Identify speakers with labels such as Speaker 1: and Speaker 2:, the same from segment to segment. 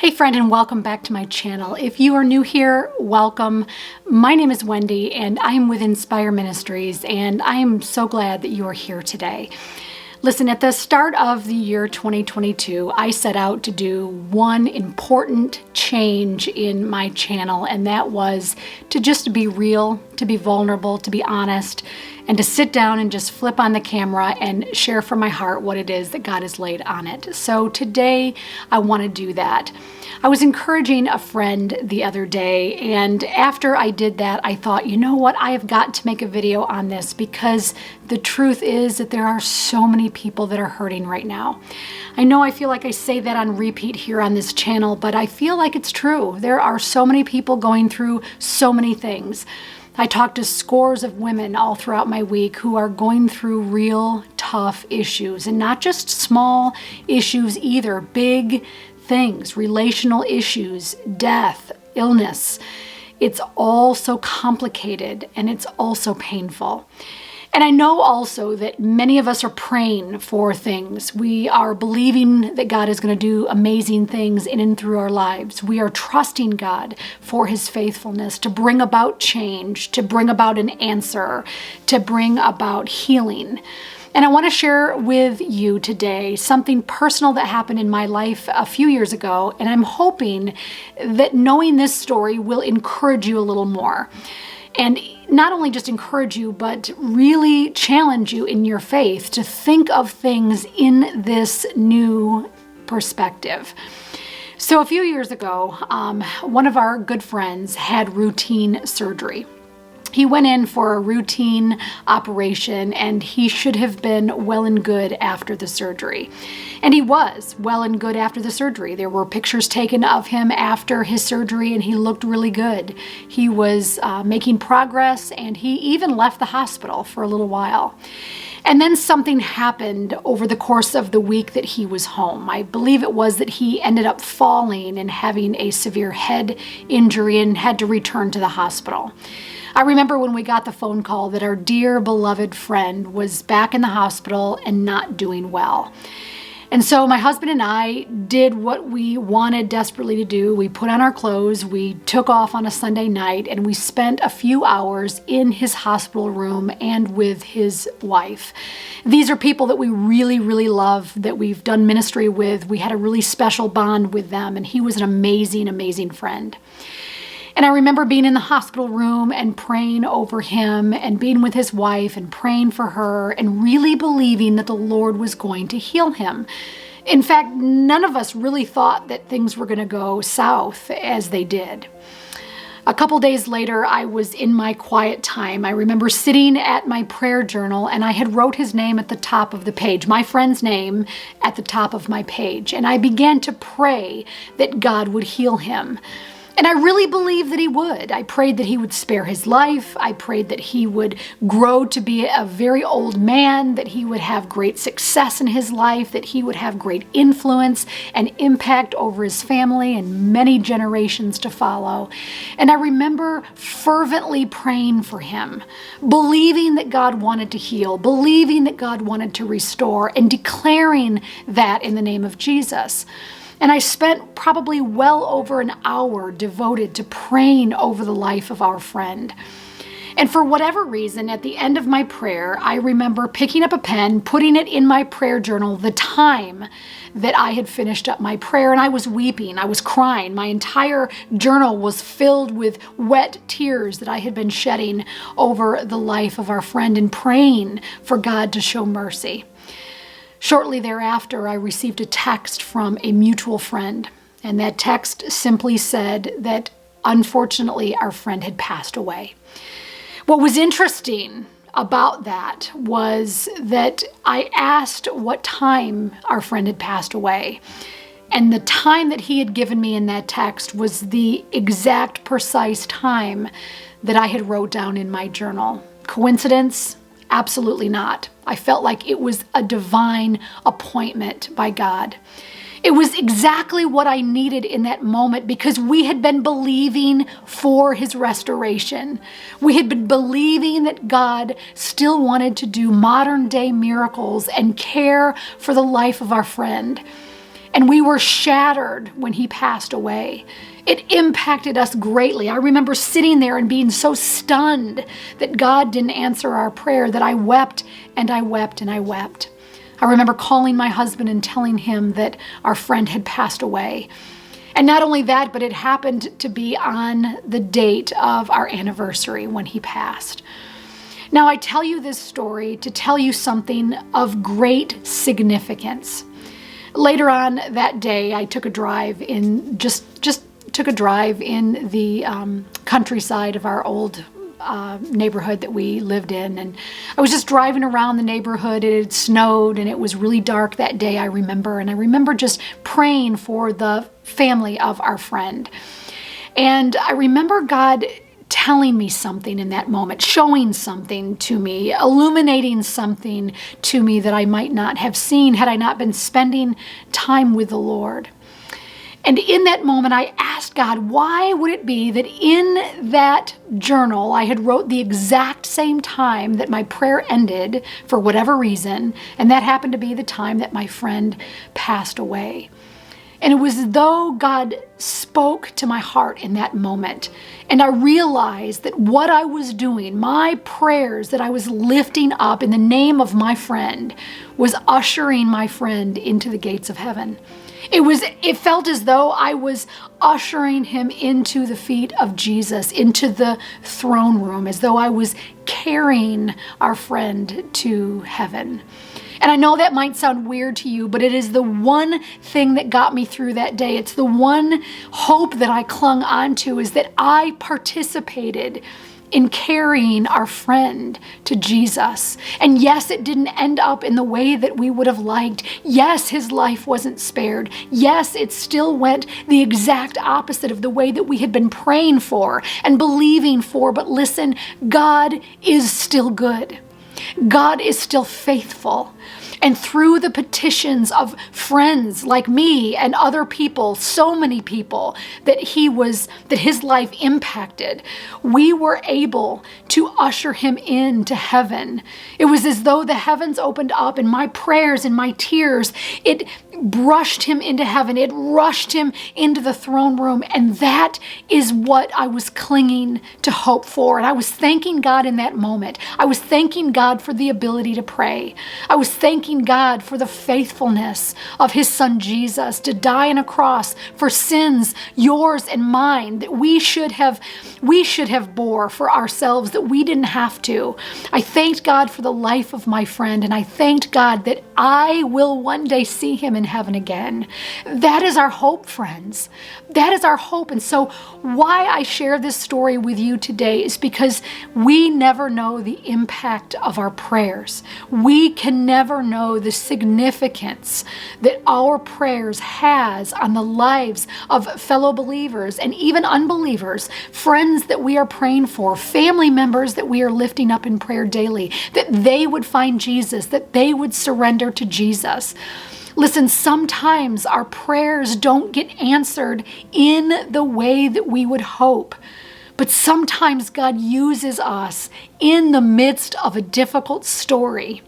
Speaker 1: Hey friend, and welcome back to my channel. If you are new here, welcome. My name is Wendy and I am with Inspire Ministries, and I am so glad that you are here today. Listen, at the start of the year 2022, I set out to do one important change in my channel, and that was to just be real, to be vulnerable, to be honest, and to sit down and just flip on the camera and share from my heart what it is that God has laid on it. So today I want to do that. I was encouraging a friend the other day, and after I did that, I thought, you know what, I have got to make a video on this, because the truth is that there are so many people that are hurting right now. I know I feel like I say that on repeat here on this channel, but I feel like it's true. There are so many people going through so many things. I talked to scores of women all throughout my week who are going through real tough issues, and not just small issues either, big things, relational issues, death, illness. It's all so complicated and it's also painful. And I know also that many of us are praying for things. We are believing that God is going to do amazing things in and through our lives. We are trusting God for His faithfulness to bring about change, to bring about an answer, to bring about healing. And I want to share with you today something personal that happened in my life a few years ago, and I'm hoping that knowing this story will encourage you a little more. And not only just encourage you, but really challenge you in your faith to think of things in this new perspective. So a few years ago, one of our good friends had routine surgery. He went in for a routine operation, and he should have been well and good after the surgery. And he was well and good after the surgery. There were pictures taken of him after his surgery, and he looked really good. He was making progress, and he even left the hospital for a little while. And then something happened over the course of the week that he was home. I believe it was that he ended up falling and having a severe head injury and had to return to the hospital. I remember when we got the phone call that our dear beloved friend was back in the hospital and not doing well. And so my husband and I did what we wanted desperately to do. We put on our clothes, we took off on a Sunday night, and we spent a few hours in his hospital room and with his wife. These are people that we really, really love, that we've done ministry with. We had a really special bond with them, and he was an amazing, amazing friend. And I remember being in the hospital room and praying over him and being with his wife and praying for her and really believing that the Lord was going to heal him. In fact, none of us really thought that things were going to go south as they did. A couple days later, I was in my quiet time. I remember sitting at my prayer journal, and I had wrote his name at the top of the page, my friend's name at the top of my page. And I began to pray that God would heal him. And I really believed that He would. I prayed that He would spare his life. I prayed that he would grow to be a very old man, that he would have great success in his life, that he would have great influence and impact over his family and many generations to follow. And I remember fervently praying for him, believing that God wanted to heal, believing that God wanted to restore, and declaring that in the name of Jesus. And I spent probably well over an hour devoted to praying over the life of our friend. And for whatever reason, at the end of my prayer, I remember picking up a pen, putting it in my prayer journal, the time that I had finished up my prayer, and I was weeping, I was crying. My entire journal was filled with wet tears that I had been shedding over the life of our friend and praying for God to show mercy. Shortly thereafter, I received a text from a mutual friend, and that text simply said that unfortunately our friend had passed away. What was interesting about that was that I asked what time our friend had passed away, and the time that he had given me in that text was the exact precise time that I had wrote down in my journal. Coincidence? Absolutely not. I felt like it was a divine appointment by God. It was exactly what I needed in that moment, because we had been believing for His restoration. We had been believing that God still wanted to do modern day miracles and care for the life of our friend. And we were shattered when he passed away. It impacted us greatly. I remember sitting there and being so stunned that God didn't answer our prayer that I wept and I wept and I wept. I remember calling my husband and telling him that our friend had passed away. And not only that, but it happened to be on the date of our anniversary when he passed. Now, I tell you this story to tell you something of great significance. Later on that day, I took a drive in took a drive in the countryside of our old neighborhood that we lived in, and I was just driving around the neighborhood. It had snowed and it was really dark that day, I remember just praying for the family of our friend. And I remember God telling me something in that moment, showing something to me, illuminating something to me that I might not have seen had I not been spending time with the Lord. And in that moment, I asked God, why would it be that in that journal, I had wrote the exact same time that my prayer ended for whatever reason, and that happened to be the time that my friend passed away. And it was as though God spoke to my heart in that moment. And I realized that what I was doing, my prayers that I was lifting up in the name of my friend, was ushering my friend into the gates of heaven. It felt as though I was ushering him into the feet of Jesus, into the throne room, as though I was carrying our friend to heaven. And I know that might sound weird to you, but it is the one thing that got me through that day. It's the one hope that I clung onto, is that I participated in carrying our friend to Jesus. And yes, it didn't end up in the way that we would have liked. Yes, his life wasn't spared. Yes, it still went the exact opposite of the way that we had been praying for and believing for. But listen, God is still good. God is still faithful. And through the petitions of friends like me and other people, so many people that his life impacted, we were able to usher him into heaven. It was as though the heavens opened up, and my prayers and my tears, it brushed him into heaven. It rushed him into the throne room. And that is what I was clinging to hope for. And I was thanking God in that moment. I was thanking God for the ability to pray. I was thanking God for the faithfulness of his son Jesus to die on a cross for sins, yours and mine, that we should have bore for ourselves, that we didn't have to. I thanked God for the life of my friend, and I thanked God that I will one day see him in heaven again. That is our hope, friends. That is our hope. And so why I share this story with you today is because we never know the impact of our prayers. We can never know the significance that our prayers has on the lives of fellow believers and even unbelievers, friends that we are praying for, family members that we are lifting up in prayer daily, that they would find Jesus, that they would surrender to Jesus. Listen, sometimes our prayers don't get answered in the way that we would hope. But sometimes God uses us in the midst of a difficult story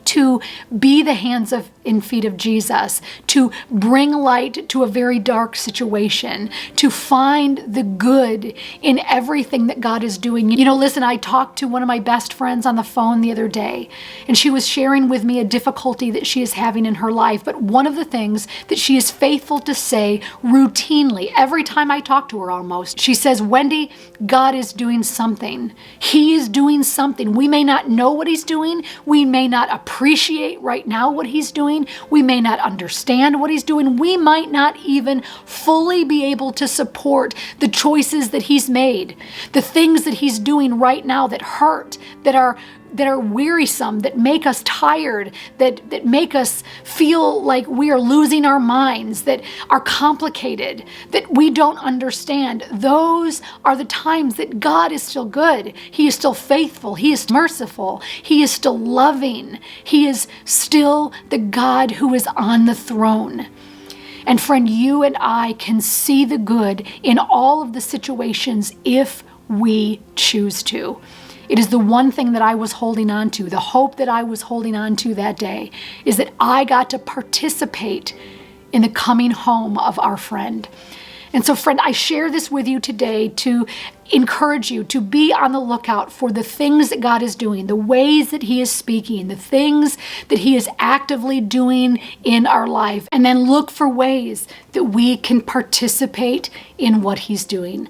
Speaker 1: to be the hands and feet of Jesus, to bring light to a very dark situation, to find the good in everything that God is doing. You know, listen, I talked to one of my best friends on the phone the other day, and she was sharing with me a difficulty that she is having in her life. But one of the things that she is faithful to say routinely, every time I talk to her almost, she says, Wendy, God is doing something. He is doing something. We may not know what he's doing. We may not appreciate right now what he's doing. We may not understand what he's doing. We might not even fully be able to support the choices that he's made, the things that he's doing right now that hurt, that are wearisome, that make us tired, that make us feel like we are losing our minds, that are complicated, that we don't understand. Those are the times that God is still good. He is still faithful. He is merciful. He is still loving. He is still the God who is on the throne. And friend, you and I can see the good in all of the situations if we choose to. It is the one thing that I was holding on to, the hope that I was holding on to that day, is that I got to participate in the coming home of our friend. And so, friend, I share this with you today to encourage you to be on the lookout for the things that God is doing, the ways that He is speaking, the things that He is actively doing in our life, and then look for ways that we can participate in what He's doing.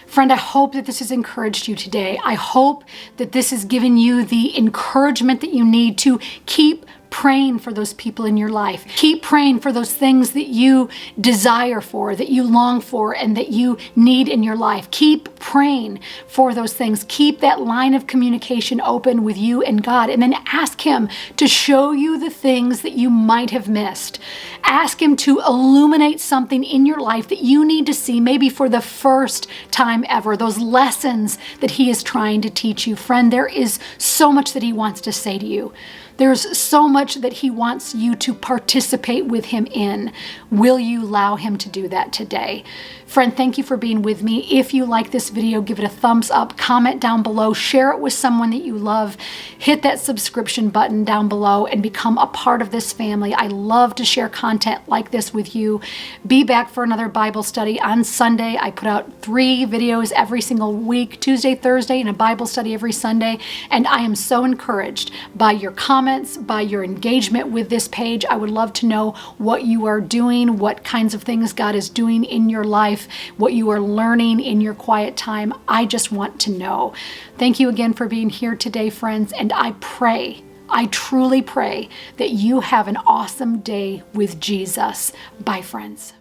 Speaker 1: Friend, I hope that this has encouraged you today. I hope that this has given you the encouragement that you need to keep praying for those people in your life. Keep praying for those things that you desire for, that you long for, and that you need in your life. Keep praying for those things. Keep that line of communication open with you and God, and then ask Him to show you the things that you might have missed. Ask Him to illuminate something in your life that you need to see, maybe for the first time ever, those lessons that He is trying to teach you. Friend, there is so much that He wants to say to you. There's so much that He wants you to participate with Him in. Will you allow Him to do that today? Friend, thank you for being with me. If you like this video, give it a thumbs up, comment down below, share it with someone that you love, hit that subscription button down below and become a part of this family. I love to share content like this with you. Be back for another Bible study on Sunday. I put out 3 videos every single week, Tuesday, Thursday, and a Bible study every Sunday. And I am so encouraged by your comments, by your engagement with this page. I would love to know what you are doing, what kinds of things God is doing in your life, what you are learning in your quiet time. I just want to know. Thank you again for being here today, friends, and I truly pray that you have an awesome day with Jesus. Bye, friends.